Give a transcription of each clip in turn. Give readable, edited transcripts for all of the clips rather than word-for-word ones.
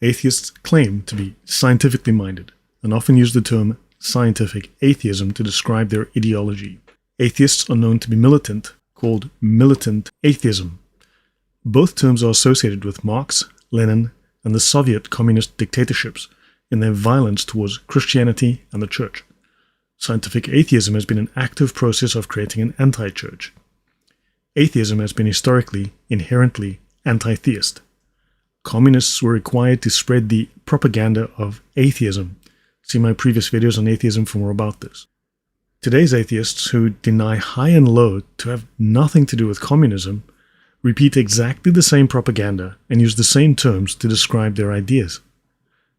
Atheists claim to be scientifically minded and often use the term scientific atheism to describe their ideology. Atheists are known to be militant, called militant atheism. Both terms are associated with Marx, Lenin, and the Soviet communist dictatorships in their violence towards Christianity and the Church. Scientific atheism has been an active process of creating an anti-church. Atheism has been historically, inherently anti-theist. Communists were required to spread the propaganda of atheism. See my previous videos on atheism for more about this. Today's atheists, who deny high and low to have nothing to do with communism, repeat exactly the same propaganda and use the same terms to describe their ideas.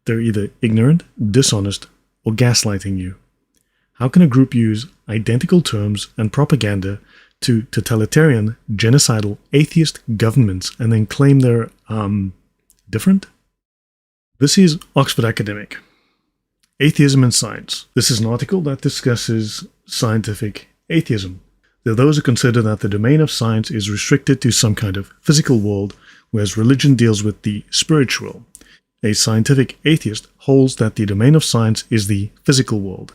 They're either ignorant, dishonest, or gaslighting you. How can a group use identical terms and propaganda to totalitarian, genocidal, atheist governments and then claim they're, different? This is Oxford Academic. Atheism and Science. This is an article that discusses scientific atheism. There are those who consider that the domain of science is restricted to some kind of physical world, whereas religion deals with the spiritual. A scientific atheist holds that the domain of science is the physical world,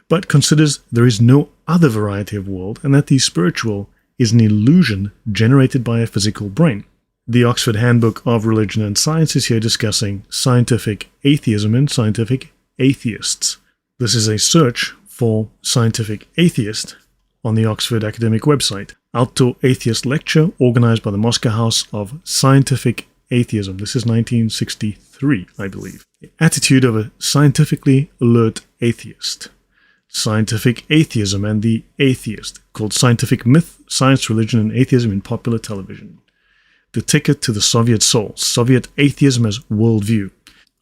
but considers there is no other variety of world and that the spiritual is an illusion generated by a physical brain. The Oxford Handbook of Religion and Science is here discussing scientific atheism and scientific atheists. This is a search for scientific atheist on the Oxford Academic website. Outdoor Atheist Lecture organized by the Moscow House of Scientific Atheism. This is 1963, I believe. The attitude of a scientifically alert atheist. Scientific atheism and the atheist, called Scientific Myth, Science, Religion, and Atheism in Popular Television. The ticket to the Soviet soul. Soviet atheism as worldview.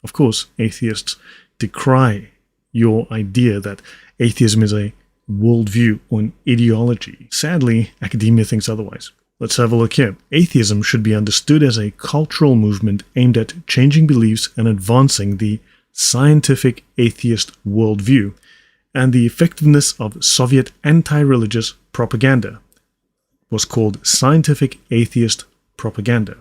Of course, atheists decry your idea that atheism is a worldview or an ideology. Sadly, academia thinks otherwise. Let's have a look here. Atheism should be understood as a cultural movement aimed at changing beliefs and advancing the scientific atheist worldview and the effectiveness of Soviet anti-religious propaganda. Was called scientific atheist propaganda.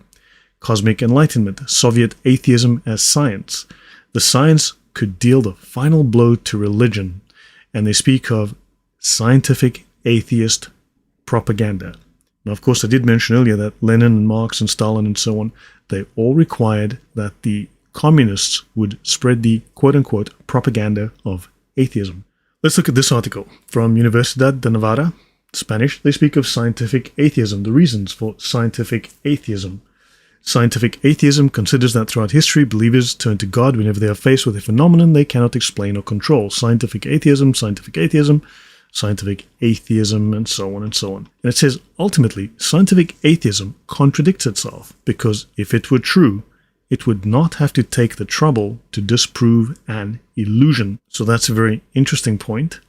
Cosmic Enlightenment, Soviet atheism as science. The science could deal the final blow to religion, and they speak of scientific atheist propaganda. Now, of course, I did mention earlier that Lenin and Marx and Stalin and so on, they all required that the communists would spread the quote-unquote propaganda of atheism. Let's look at this article from Universidad de Navarra, Spanish. They speak of scientific atheism, the reasons for scientific atheism. Scientific atheism considers that throughout history, believers turn to God whenever they are faced with a phenomenon they cannot explain or control. Scientific atheism, scientific atheism, scientific atheism, and so on and so on. And it says, ultimately, scientific atheism contradicts itself, because if it were true, it would not have to take the trouble to disprove an illusion. So that's a very interesting point,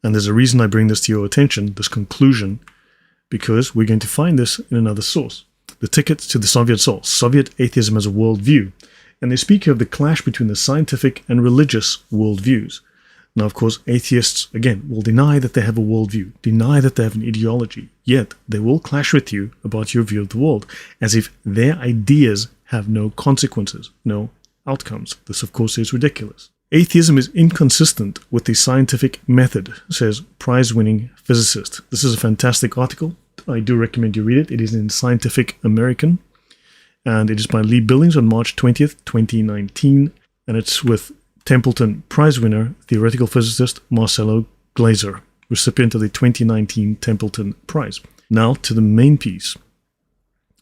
and there's a reason I bring this to your attention, this conclusion, because we're going to find this in another source. The ticket to the Soviet soul, Soviet atheism as a worldview, and they speak of the clash between the scientific and religious worldviews. Now, of course, atheists, again, will deny that they have a worldview, deny that they have an ideology, yet they will clash with you about your view of the world, as if their ideas have no consequences, no outcomes. This, of course, is ridiculous. Atheism is inconsistent with the scientific method, says prize-winning physicist. This is a fantastic article. I do recommend you read it. It is in Scientific American, and it is by Lee Billings on March 20th, 2019, and it's with Templeton Prize winner, theoretical physicist Marcelo Glaser, recipient of the 2019 Templeton Prize. Now to the main piece.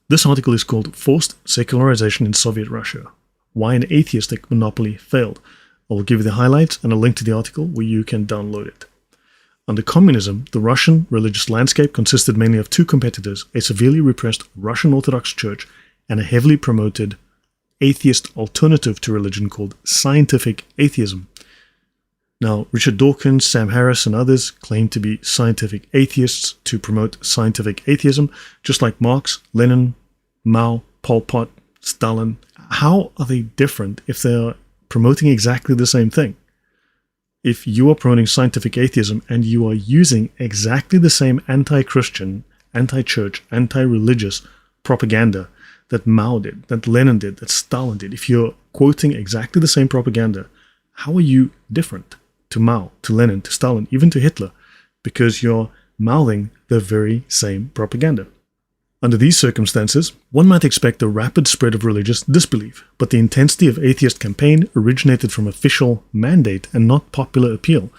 This article is called Forced Secularization in Soviet Russia, Why an Atheistic Monopoly Failed. I will give you the highlights and a link to the article where you can download it. Under communism, the Russian religious landscape consisted mainly of two competitors, a severely repressed Russian Orthodox Church and a heavily promoted atheist alternative to religion called scientific atheism. Now, Richard Dawkins, Sam Harris, and others claim to be scientific atheists to promote scientific atheism, just like Marx, Lenin, Mao, Pol Pot, Stalin. How are they different if they are promoting exactly the same thing? If you are promoting scientific atheism and you are using exactly the same anti-Christian, anti-church, anti-religious propaganda that Mao did, that Lenin did, that Stalin did, if you're quoting exactly the same propaganda, how are you different to Mao, to Lenin, to Stalin, even to Hitler? Because you're mouthing the very same propaganda. Under these circumstances, one might expect a rapid spread of religious disbelief, but the intensity of atheist campaign originated from official mandate and not popular appeal.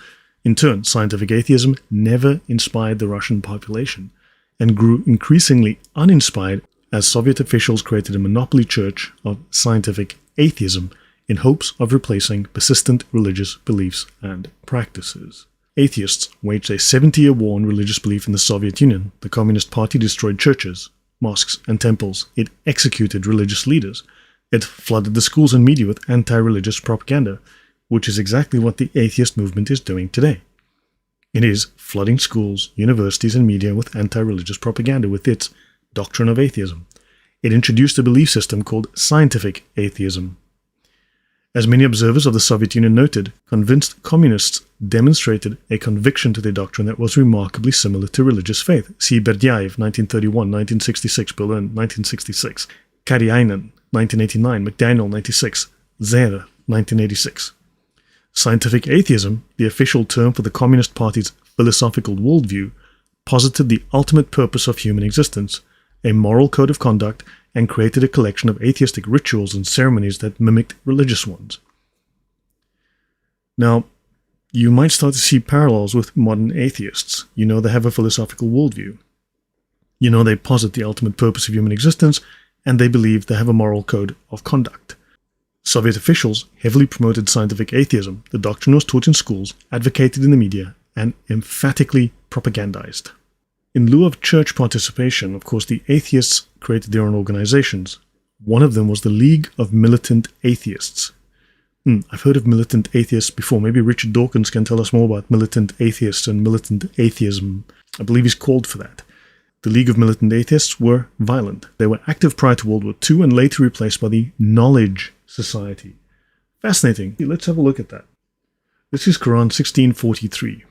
In turn, scientific atheism never inspired the Russian population and grew increasingly uninspired as Soviet officials created a monopoly church of scientific atheism in hopes of replacing persistent religious beliefs and practices. Atheists waged a 70-year war on religious belief in the Soviet Union. The Communist Party destroyed churches, mosques, and temples. It executed religious leaders. It flooded the schools and media with anti-religious propaganda, which is exactly what the atheist movement is doing today. It is flooding schools, universities, and media with anti-religious propaganda with its doctrine of atheism. It introduced a belief system called scientific atheism. As many observers of the Soviet Union noted, convinced communists demonstrated a conviction to their doctrine that was remarkably similar to religious faith. See Berdyaev, 1931, 1966, Berlin, 1966, Kariainen, 1989, McDaniel, 96, Zehre, 1986. Scientific atheism, the official term for the Communist Party's philosophical worldview, posited the ultimate purpose of human existence, a moral code of conduct, and created a collection of atheistic rituals and ceremonies that mimicked religious ones. Now, you might start to see parallels with modern atheists. You know they have a philosophical worldview. You know they posit the ultimate purpose of human existence, and they believe they have a moral code of conduct. Soviet officials heavily promoted scientific atheism. The doctrine was taught in schools, advocated in the media, and emphatically propagandized. In lieu of church participation, of course, the atheists created their own organizations. One of them was the League of Militant Atheists. I've heard of militant atheists before. Maybe Richard Dawkins can tell us more about militant atheists and militant atheism. I believe he's called for that. The League of Militant Atheists were violent. They were active prior to World War II and later replaced by the Knowledge Society. Fascinating. Let's have a look at that. This is Quran 16:43.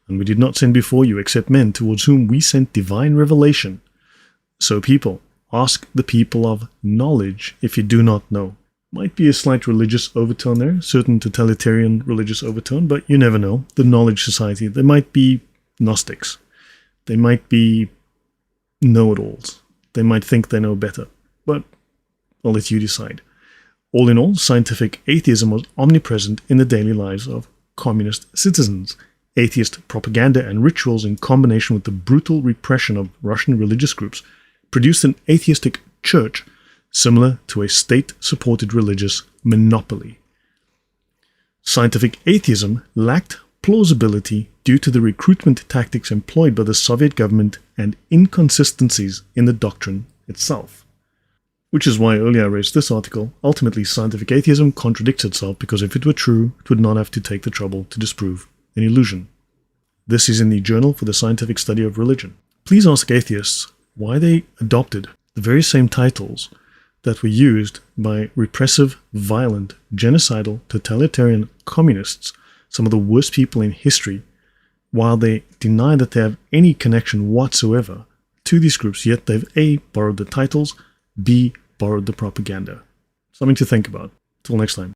And we did not send before you except men towards whom we sent divine revelation. So people, ask the people of knowledge if you do not know. Might be a slight religious overtone there, certain totalitarian religious overtone, but you never know. The Knowledge Society, they might be Gnostics. They might be know-it-alls. They might think they know better. But I'll let you decide. All in all, scientific atheism was omnipresent in the daily lives of communist citizens. Atheist propaganda and rituals in combination with the brutal repression of Russian religious groups produced an atheistic church similar to a state-supported religious monopoly. Scientific atheism lacked plausibility due to the recruitment tactics employed by the Soviet government and inconsistencies in the doctrine itself. Which is why earlier I raised this article. Ultimately, scientific atheism contradicts itself because if it were true, it would not have to take the trouble to disprove an illusion. This is in the Journal for the Scientific Study of Religion. Please ask atheists why they adopted the very same titles that were used by repressive, violent, genocidal, totalitarian communists, some of the worst people in history, while they deny that they have any connection whatsoever to these groups, yet they've A, borrowed the titles, B, borrowed the propaganda. Something to think about. Till next time.